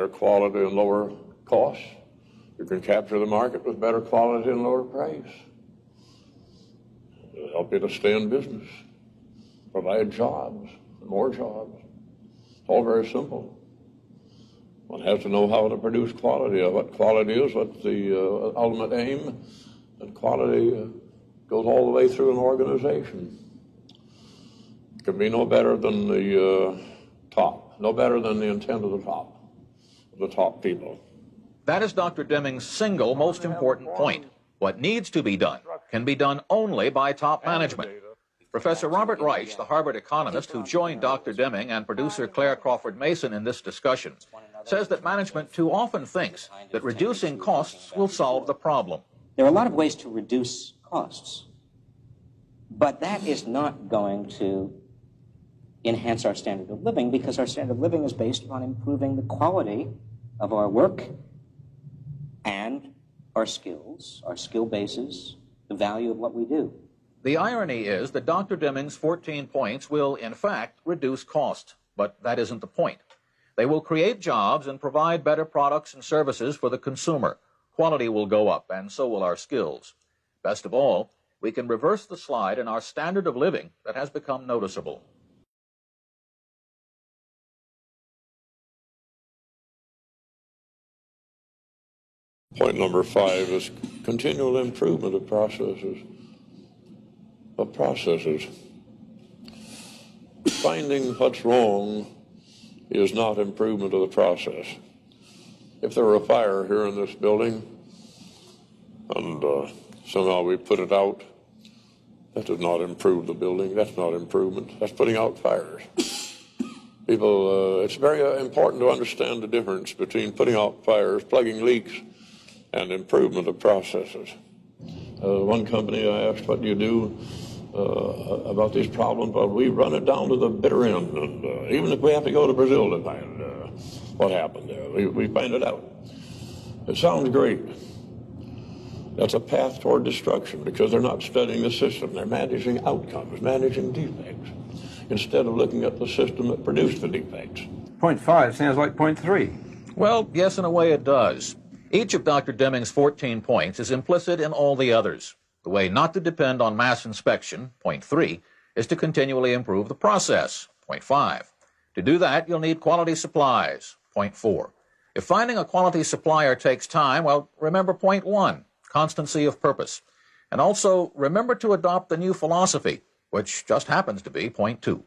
better quality and lower costs. You can capture the market with better quality and lower price. It'll help you to stay in business, provide jobs, more jobs. It's all very simple. One has to know how to produce quality, what quality is, what's the ultimate aim, and quality goes all the way through an organization. It can be no better than the top, no better than the intent of the top people. That is Dr. Deming's single most important point. What needs to be done can be done only by top management. Professor Robert Reich, the Harvard economist who joined Dr. Deming and producer Claire Crawford Mason in this discussion, says that management too often thinks that reducing costs will solve the problem. There are a lot of ways to reduce costs, but that is not going to enhance our standard of living, because our standard of living is based upon improving the quality of our work and our skills, our skill bases, the value of what we do. The irony is that Dr. Deming's 14 points will, in fact, reduce cost, but that isn't the point. They will create jobs and provide better products and services for the consumer. Quality will go up, and so will our skills. Best of all, we can reverse the slide in our standard of living that has become noticeable. Point number 5 is continual improvement of processes. Finding what's wrong is not improvement of the process. If there were a fire here in this building and somehow we put it out, that does not improve the building. That's not improvement. That's putting out fires. People, it's very important to understand the difference between putting out fires, plugging leaks, and improvement of processes. One company I asked, what do you do about these problems? Well, we run it down to the bitter end, and even if we have to go to Brazil to find what happened there, we find it out. It sounds great. That's a path toward destruction, because they're not studying the system. They're managing outcomes, managing defects, instead of looking at the system that produced the defects. Point 5 sounds like point 3. Well, yes, in a way it does. Each of Dr. Deming's 14 points is implicit in all the others. The way not to depend on mass inspection, point 3, is to continually improve the process, point 5. To do that, you'll need quality supplies, point 4. If finding a quality supplier takes time, well, remember point 1, constancy of purpose. And also, remember to adopt the new philosophy, which just happens to be point 2.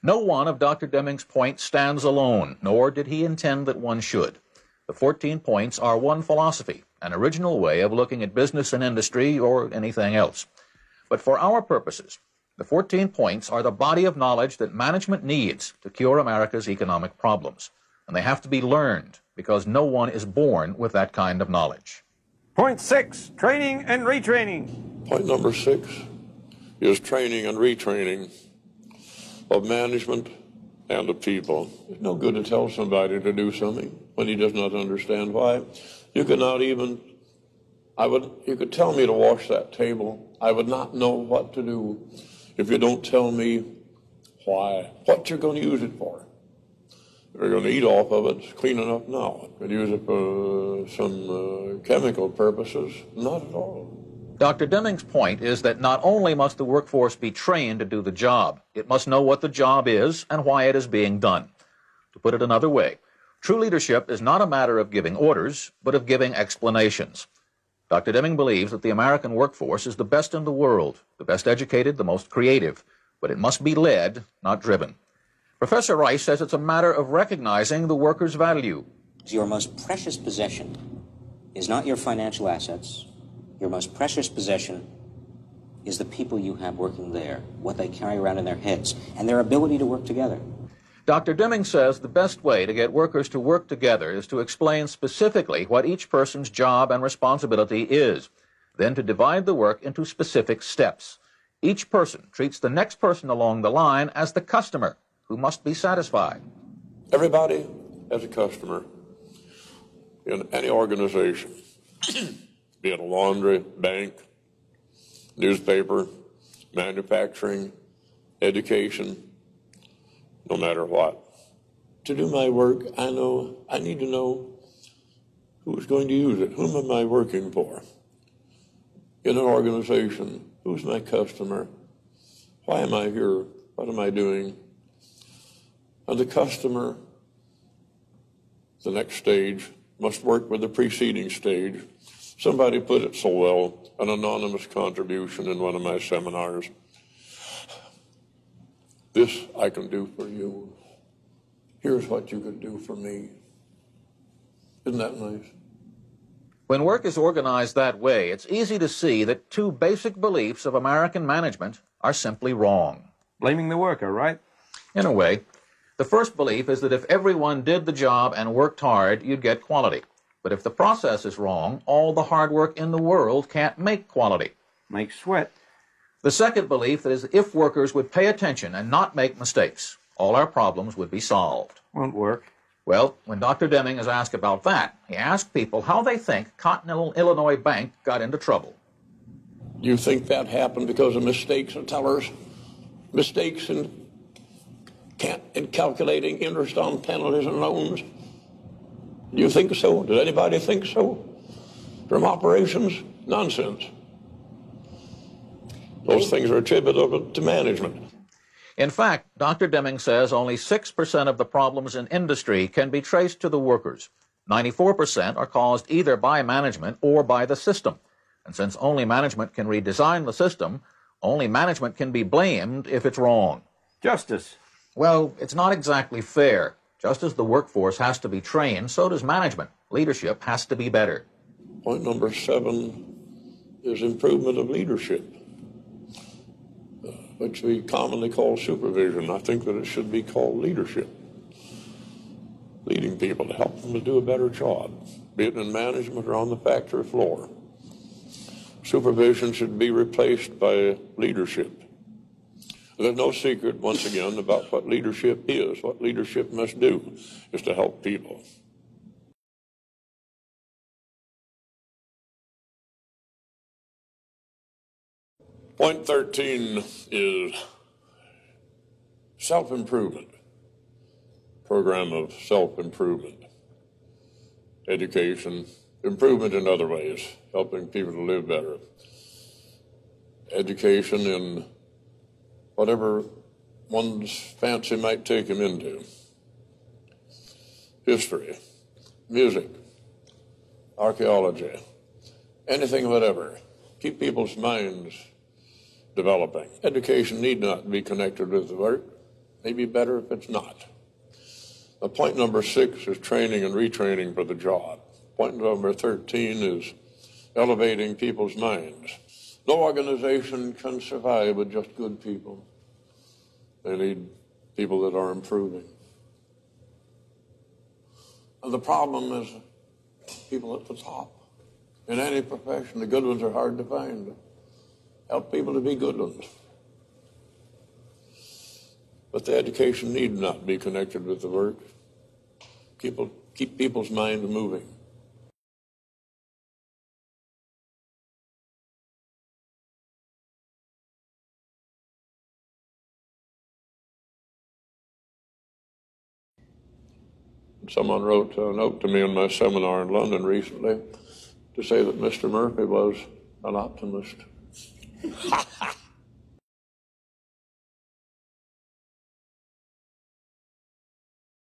No one of Dr. Deming's points stands alone, nor did he intend that one should. The 14 points are one philosophy, an original way of looking at business and industry or anything else. But for our purposes, the 14 points are the body of knowledge that management needs to cure America's economic problems. And they have to be learned, because no one is born with that kind of knowledge. Point 6, training and retraining. Point number 6 is training and retraining of management and of people. It's no good to tell somebody to do something when he does not understand why. You could not even, you could tell me to wash that table. I would not know what to do if you don't tell me why, what you're going to use it for. You're going to eat off of it, it's clean enough now. Could use it for some chemical purposes, not at all. Dr. Deming's point is that not only must the workforce be trained to do the job, it must know what the job is and why it is being done. To put it another way, true leadership is not a matter of giving orders, but of giving explanations. Dr. Deming believes that the American workforce is the best in the world, the best educated, the most creative, but it must be led, not driven. Professor Rice says it's a matter of recognizing the worker's value. Your most precious possession is not your financial assets. Your most precious possession is the people you have working there, what they carry around in their heads, and their ability to work together. Dr. Deming says the best way to get workers to work together is to explain specifically what each person's job and responsibility is, then to divide the work into specific steps. Each person treats the next person along the line as the customer, who must be satisfied. Everybody as a customer in any organization, be it a laundry, bank, newspaper, manufacturing, education, no matter what. to do my work, I need to know who's going to use it. Whom am I working for? In an organization, who's my customer? Why am I here? What am I doing? And the customer, the next stage, must work with the preceding stage. Somebody put it so well, an anonymous contribution in one of my seminars. This I can do for you. Here's what you could do for me. Isn't that nice? When work is organized that way, it's easy to see that two basic beliefs of American management are simply wrong. Blaming the worker, right? In a way, the first belief is that if everyone did the job and worked hard, you'd get quality. But if the process is wrong, all the hard work in the world can't make quality. Make sweat. The second belief is that if workers would pay attention and not make mistakes, all our problems would be solved. Won't work. Well, when Dr. Deming is asked about that, he asked people how they think Continental Illinois Bank got into trouble. You think that happened because of mistakes of tellers? Mistakes in calculating interest on penalties and loans? Do you think so? Does anybody think so? From operations? Nonsense. Those things are attributable to management. In fact, Dr. Deming says only 6% of the problems in industry can be traced to the workers. 94% are caused either by management or by the system. And since only management can redesign the system, only management can be blamed if it's wrong. Justice. Well, it's not exactly fair. Just as the workforce has to be trained, so does management. Leadership has to be better. Point number 7 is improvement of leadership, which we commonly call supervision. I think that it should be called leadership. Leading people to help them to do a better job, be it in management or on the factory floor. Supervision should be replaced by leadership. There's no secret, once again, about what leadership is. What leadership must do is to help people. Point 13 is self-improvement, program of self-improvement, education, improvement in other ways, helping people to live better, education in whatever one's fancy might take him into, history, music, archaeology, anything whatever. Keep people's minds developing. Education need not be connected with the work. Maybe better if it's not. Point number 6 is training and retraining for the job. Point number 13 is elevating people's minds. No organization can survive with just good people. They need people that are improving. And the problem is people at the top. In any profession, the good ones are hard to find. Help people to be good ones. But the education need not be connected with the work. Keep people's minds moving. Someone wrote a note to me in my seminar in London recently to say that Mr. Murphy was an optimist.